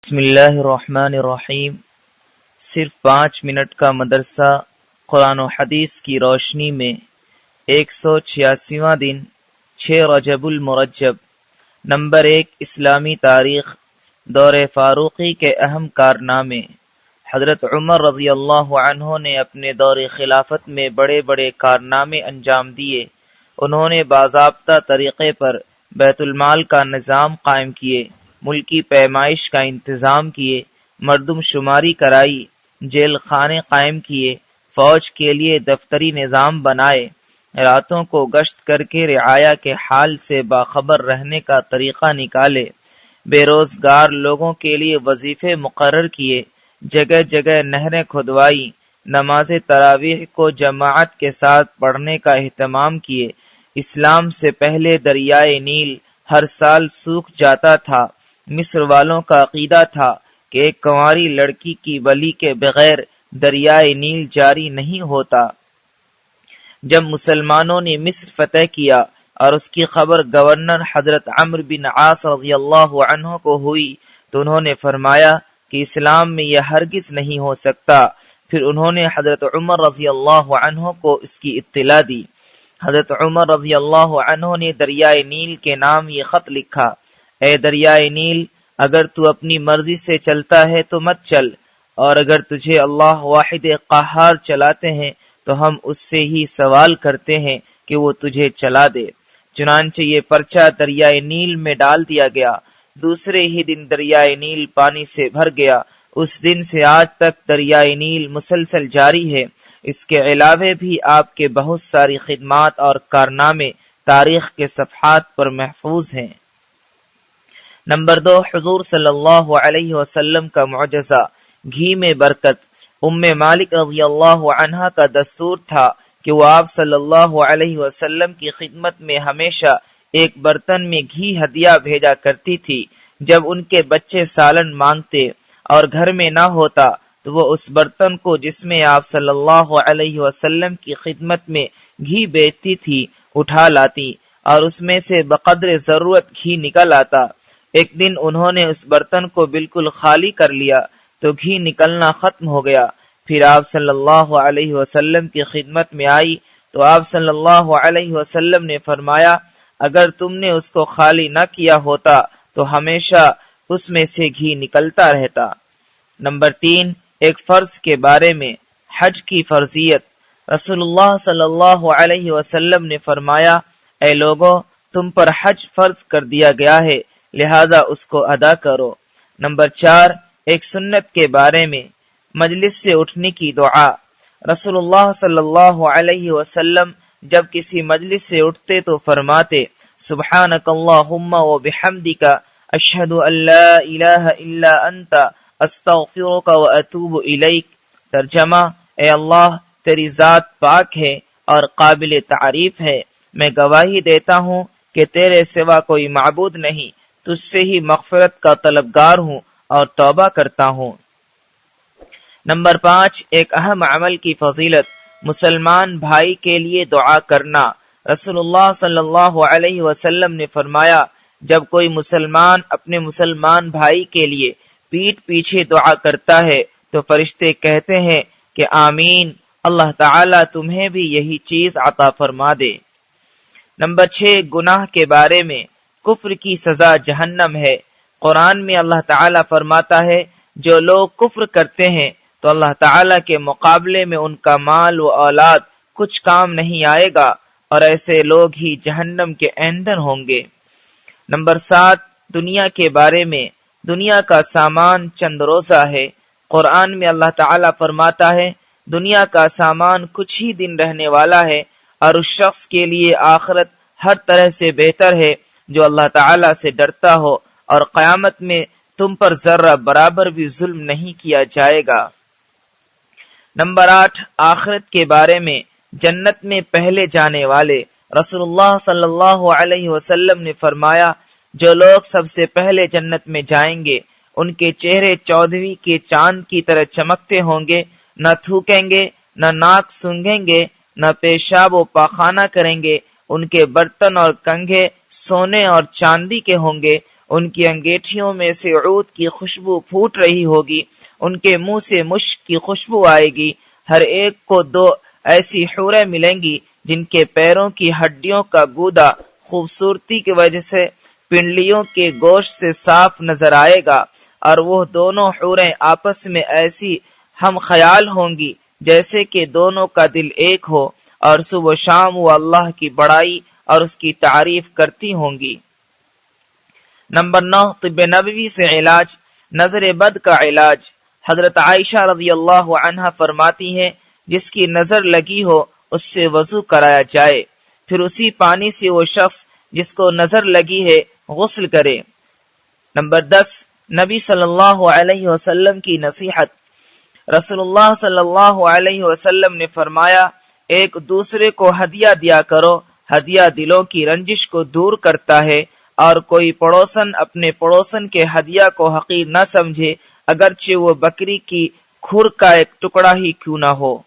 بسم اللہ الرحمن الرحیم۔ صرف 5 منٹ کا مدرسہ قرآن و حدیث کی روشنی میں 186واں دن 6 رجب المرجب۔ نمبر 1، اسلامی تاریخ۔ دور فاروقی کے اہم کارنامے۔ حضرت عمر رضی اللہ عنہ نے اپنے دور خلافت میں بڑے بڑے کارنامے انجام دیے۔ انہوں نے باضابطہ طریقے پر بیت المال کا نظام قائم کیے، ملکی پیمائش کا انتظام کیے، مردم شماری کرائی، جیل خانے قائم کیے، فوج کے لیے دفتری نظام بنائے، راتوں کو گشت کر کے رعایا کے حال سے باخبر رہنے کا طریقہ نکالے، بے روزگار لوگوں کے لیے وظیفے مقرر کیے، جگہ جگہ نہریں کھدوائی، نماز تراویح کو جماعت کے ساتھ پڑھنے کا اہتمام کیے۔ اسلام سے پہلے دریائے نیل ہر سال سوکھ جاتا تھا۔ مصر والوں کا عقیدہ تھا کہ ایک کنواری لڑکی کی بلی کے بغیر دریائے نیل جاری نہیں ہوتا۔ جب مسلمانوں نے مصر فتح کیا اور اس کی خبر گورنر حضرت عمرو بن عاص رضی اللہ عنہ کو ہوئی تو انہوں نے فرمایا کہ اسلام میں یہ ہرگز نہیں ہو سکتا۔ پھر انہوں نے حضرت عمر رضی اللہ عنہ کو اس کی اطلاع دی۔ حضرت عمر رضی اللہ عنہ نے دریائے نیل کے نام یہ خط لکھا: اے دریائے نیل، اگر تو اپنی مرضی سے چلتا ہے تو مت چل، اور اگر تجھے اللہ واحد قہار چلاتے ہیں تو ہم اس سے ہی سوال کرتے ہیں کہ وہ تجھے چلا دے۔ چنانچہ یہ پرچہ دریائے نیل میں ڈال دیا گیا۔ دوسرے ہی دن دریائے نیل پانی سے بھر گیا۔ اس دن سے آج تک دریائے نیل مسلسل جاری ہے۔ اس کے علاوہ بھی آپ کے بہت ساری خدمات اور کارنامے تاریخ کے صفحات پر محفوظ ہیں۔ نمبر 2، حضور صلی اللہ علیہ وسلم کا معجزہ، گھی میں برکت۔ ام مالک رضی اللہ عنہ کا دستور تھا کہ وہ آپ صلی اللہ علیہ وسلم کی خدمت میں ہمیشہ ایک برتن میں گھی ہدیہ بھیجا کرتی تھی۔ جب ان کے بچے سالن مانگتے اور گھر میں نہ ہوتا تو وہ اس برتن کو جس میں آپ صلی اللہ علیہ وسلم کی خدمت میں گھی بیچتی تھی اٹھا لاتی اور اس میں سے بقدر ضرورت گھی نکل آتا۔ ایک دن انہوں نے اس برتن کو بالکل خالی کر لیا تو گھی نکلنا ختم ہو گیا۔ پھر آپ صلی اللہ علیہ وسلم کی خدمت میں آئی تو آپ صلی اللہ علیہ وسلم نے فرمایا، اگر تم نے اس کو خالی نہ کیا ہوتا تو ہمیشہ اس میں سے گھی نکلتا رہتا۔ نمبر 3، ایک فرض کے بارے میں، حج کی فرضیت۔ رسول اللہ صلی اللہ علیہ وسلم نے فرمایا، اے لوگو، تم پر حج فرض کر دیا گیا ہے، لہذا اس کو ادا کرو۔ نمبر 4، ایک سنت کے بارے میں، مجلس سے اٹھنے کی دعا۔ رسول اللہ صلی اللہ علیہ وسلم جب کسی مجلس سے اٹھتے تو فرماتے، سبحانک اللہم و بحمدک، اشہد ان لا الہ الا انت، استغفرک و اتوب الیک۔ ترجمہ، اے اللہ، تیری ذات پاک ہے اور قابل تعریف ہے، میں گواہی دیتا ہوں کہ تیرے سوا کوئی معبود نہیں، تجھ سے ہی مغفرت کا طلبگار ہوں اور توبہ کرتا ہوں۔ نمبر 5، ایک اہم عمل کی فضیلت، مسلمان بھائی کے لیے دعا کرنا۔ رسول اللہ صلی اللہ علیہ وسلم نے فرمایا، جب کوئی مسلمان اپنے مسلمان بھائی کے لیے پیٹھ پیچھے دعا کرتا ہے تو فرشتے کہتے ہیں کہ آمین، اللہ تعالیٰ تمہیں بھی یہی چیز عطا فرما دے۔ نمبر 6، گناہ کے بارے میں، کفر کی سزا جہنم ہے۔ قرآن میں اللہ تعالیٰ فرماتا ہے، جو لوگ کفر کرتے ہیں تو اللہ تعالیٰ کے مقابلے میں ان کا مال و اولاد کچھ کام نہیں آئے گا اور ایسے لوگ ہی جہنم کے ایندھن ہوں گے۔ نمبر 7، دنیا کے بارے میں، دنیا کا سامان چند روزہ ہے۔ قرآن میں اللہ تعالیٰ فرماتا ہے، دنیا کا سامان کچھ ہی دن رہنے والا ہے اور اس شخص کے لیے آخرت ہر طرح سے بہتر ہے جو اللہ تعالیٰ سے ڈرتا ہو، اور قیامت میں تم پر ذرہ برابر بھی ظلم نہیں کیا جائے گا۔ نمبر 8، آخرت کے بارے میں، جنت میں پہلے جانے والے۔ رسول اللہ صلی اللہ علیہ وسلم نے فرمایا، جو لوگ سب سے پہلے جنت میں جائیں گے ان کے چہرے 14ویں کے چاند کی طرح چمکتے ہوں گے، نہ تھوکیں گے، نہ ناک سونگھیں گے، نہ پیشاب و پاخانہ کریں گے، ان کے برتن اور کنگھے سونے اور چاندی کے ہوں گے، ان کی انگیٹھیوں میں سے عود کی خوشبو پھوٹ رہی ہوگی، ان کے منہ سے مشک کی خوشبو آئے گی، ہر ایک کو 2 ایسی حوریں ملیں گی جن کے پیروں کی ہڈیوں کا گودا خوبصورتی کی وجہ سے پنڈلیوں کے گوشت سے صاف نظر آئے گا، اور وہ دونوں حوریں آپس میں ایسی ہم خیال ہوں گی جیسے کہ دونوں کا دل ایک ہو، اور صبح و شام وہ اللہ کی بڑائی اور اس کی تعریف کرتی ہوں گی۔ نمبر 9، طب نبوی سے علاج، نظر بد کا علاج۔ حضرت عائشہ رضی اللہ عنہا فرماتی ہیں جس کی نظر لگی ہو اس سے وضو کرایا جائے، پھر اسی پانی سے وہ شخص جس کو نظر لگی ہے غسل کرے۔ نمبر 10، نبی صلی اللہ علیہ وسلم کی نصیحت۔ رسول اللہ صلی اللہ علیہ وسلم نے فرمایا، ایک دوسرے کو ہدیہ دیا کرو، ہدیہ دلوں کی رنجش کو دور کرتا ہے، اور کوئی پڑوسن اپنے پڑوسن کے ہدیہ کو حقیر نہ سمجھے، اگرچہ وہ بکری کی کھر کا ایک ٹکڑا ہی کیوں نہ ہو۔